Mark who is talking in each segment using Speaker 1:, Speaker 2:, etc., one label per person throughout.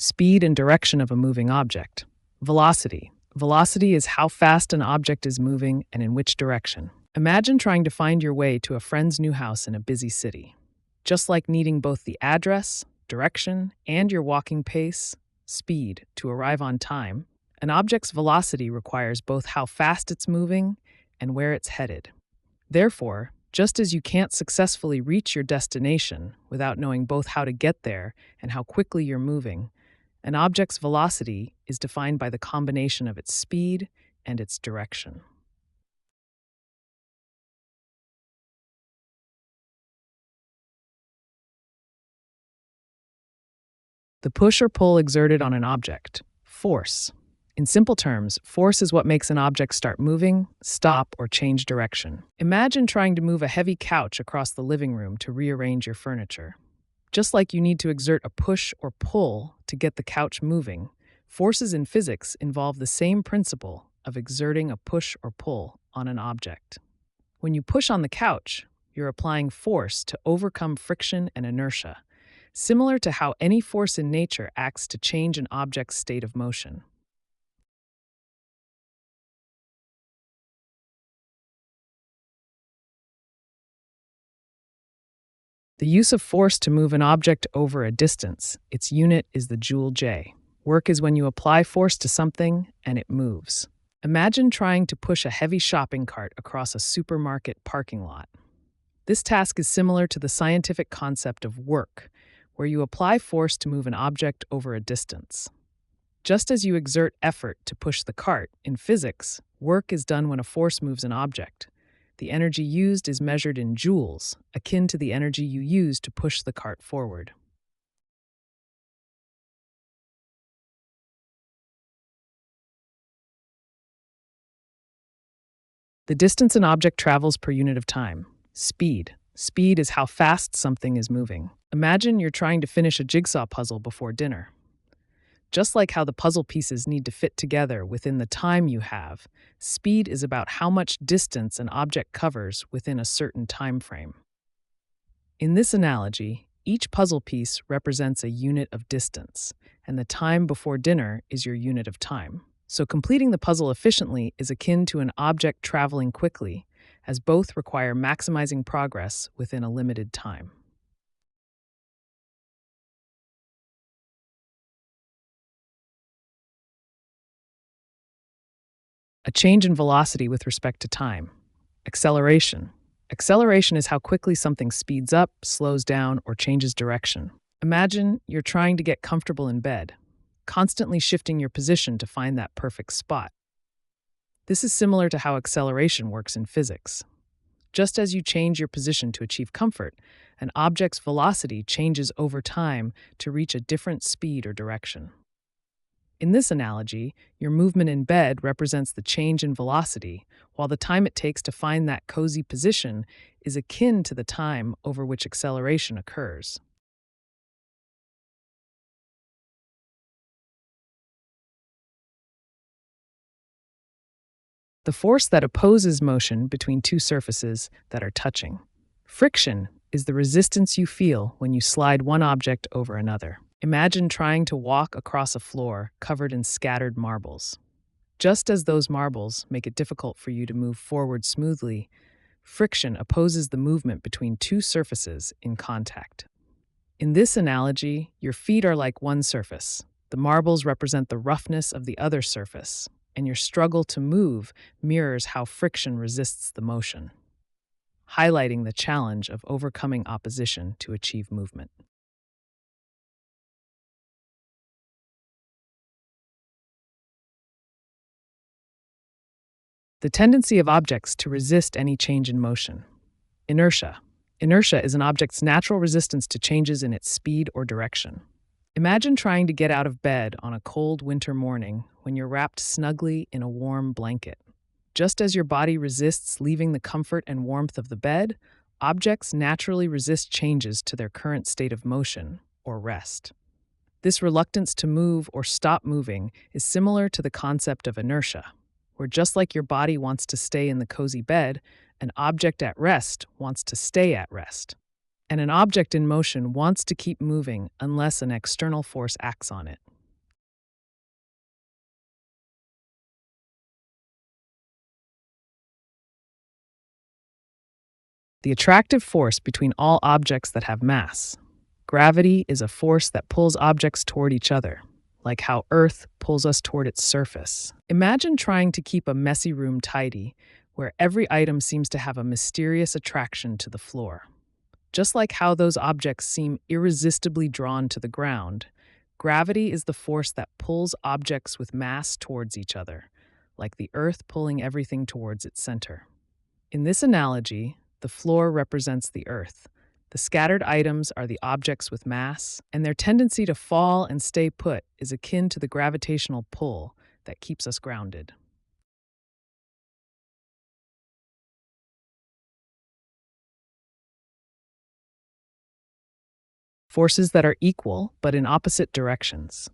Speaker 1: Speed and direction of a moving object. Velocity. Velocity is how fast an object is moving and in which direction. Imagine trying to find your way to a friend's new house in a busy city. Just like needing both the address, direction, and your walking pace, speed, to arrive on time, an object's velocity requires both how fast it's moving and where it's headed. Therefore, just as you can't successfully reach your destination without knowing both how to get there and how quickly you're moving, an object's velocity is defined by the combination of its speed and its direction. The push or pull exerted on an object. Force. In simple terms, force is what makes an object start moving, stop, or change direction. Imagine trying to move a heavy couch across the living room to rearrange your furniture. Just like you need to exert a push or pull to get the couch moving, forces in physics involve the same principle of exerting a push or pull on an object. When you push on the couch, you're applying force to overcome friction and inertia, similar to how any force in nature acts to change an object's state of motion. The use of force to move an object over a distance, its unit is the joule J. Work is when you apply force to something and it moves. Imagine trying to push a heavy shopping cart across a supermarket parking lot. This task is similar to the scientific concept of work, where you apply force to move an object over a distance. Just as you exert effort to push the cart, in physics, work is done when a force moves an object. The energy used is measured in joules, akin to the energy you use to push the cart forward. The distance an object travels per unit of time. Speed. Speed is how fast something is moving. Imagine you're trying to finish a jigsaw puzzle before dinner. Just like how the puzzle pieces need to fit together within the time you have, speed is about how much distance an object covers within a certain time frame. In this analogy, each puzzle piece represents a unit of distance, and the time before dinner is your unit of time. So completing the puzzle efficiently is akin to an object traveling quickly, as both require maximizing progress within a limited time. A change in velocity with respect to time. Acceleration. Acceleration is how quickly something speeds up, slows down, or changes direction. Imagine you're trying to get comfortable in bed, constantly shifting your position to find that perfect spot. This is similar to how acceleration works in physics. Just as you change your position to achieve comfort, an object's velocity changes over time to reach a different speed or direction. In this analogy, your movement in bed represents the change in velocity, while the time it takes to find that cozy position is akin to the time over which acceleration occurs. The force that opposes motion between two surfaces that are touching. Friction is the resistance you feel when you slide one object over another. Imagine trying to walk across a floor covered in scattered marbles. Just as those marbles make it difficult for you to move forward smoothly, friction opposes the movement between two surfaces in contact. In this analogy, your feet are like one surface. The marbles represent the roughness of the other surface, and your struggle to move mirrors how friction resists the motion, highlighting the challenge of overcoming opposition to achieve movement. The tendency of objects to resist any change in motion. Inertia. Inertia is an object's natural resistance to changes in its speed or direction. Imagine trying to get out of bed on a cold winter morning when you're wrapped snugly in a warm blanket. Just as your body resists leaving the comfort and warmth of the bed, objects naturally resist changes to their current state of motion or rest. This reluctance to move or stop moving is similar to the concept of inertia, where just like your body wants to stay in the cozy bed, an object at rest wants to stay at rest. And an object in motion wants to keep moving unless an external force acts on it. The attractive force between all objects that have mass. Gravity is a force that pulls objects toward each other, like how Earth pulls us toward its surface. Imagine trying to keep a messy room tidy, where every item seems to have a mysterious attraction to the floor. Just like how those objects seem irresistibly drawn to the ground, gravity is the force that pulls objects with mass towards each other, like the Earth pulling everything towards its center. In this analogy, the floor represents the Earth. The scattered items are the objects with mass, and their tendency to fall and stay put is akin to the gravitational pull that keeps us grounded. Forces that are equal but in opposite directions.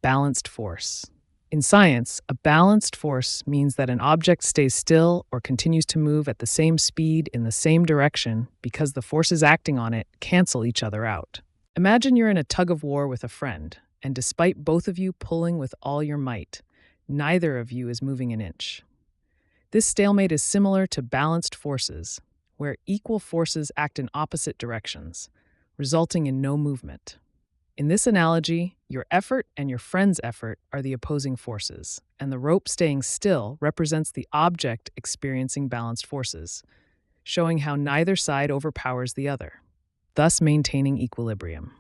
Speaker 1: Balanced force. In science, a balanced force means that an object stays still or continues to move at the same speed in the same direction because the forces acting on it cancel each other out. Imagine you're in a tug of war with a friend, and despite both of you pulling with all your might, neither of you is moving an inch. This stalemate is similar to balanced forces, where equal forces act in opposite directions, resulting in no movement. In this analogy, your effort and your friend's effort are the opposing forces, and the rope staying still represents the object experiencing balanced forces, showing how neither side overpowers the other, thus maintaining equilibrium.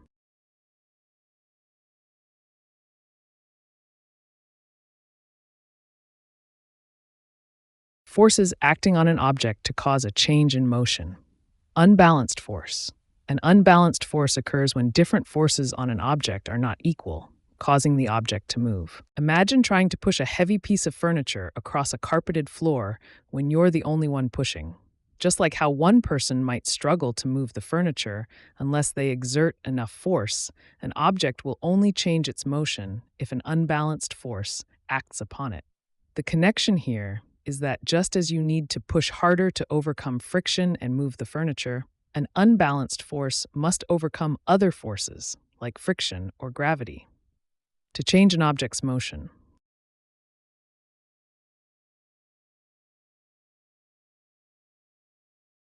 Speaker 1: Forces acting on an object to cause a change in motion. Unbalanced force. An unbalanced force occurs when different forces on an object are not equal, causing the object to move. Imagine trying to push a heavy piece of furniture across a carpeted floor when you're the only one pushing. Just like how one person might struggle to move the furniture unless they exert enough force, an object will only change its motion if an unbalanced force acts upon it. The connection here is that just as you need to push harder to overcome friction and move the furniture, an unbalanced force must overcome other forces, like friction or gravity, to change an object's motion.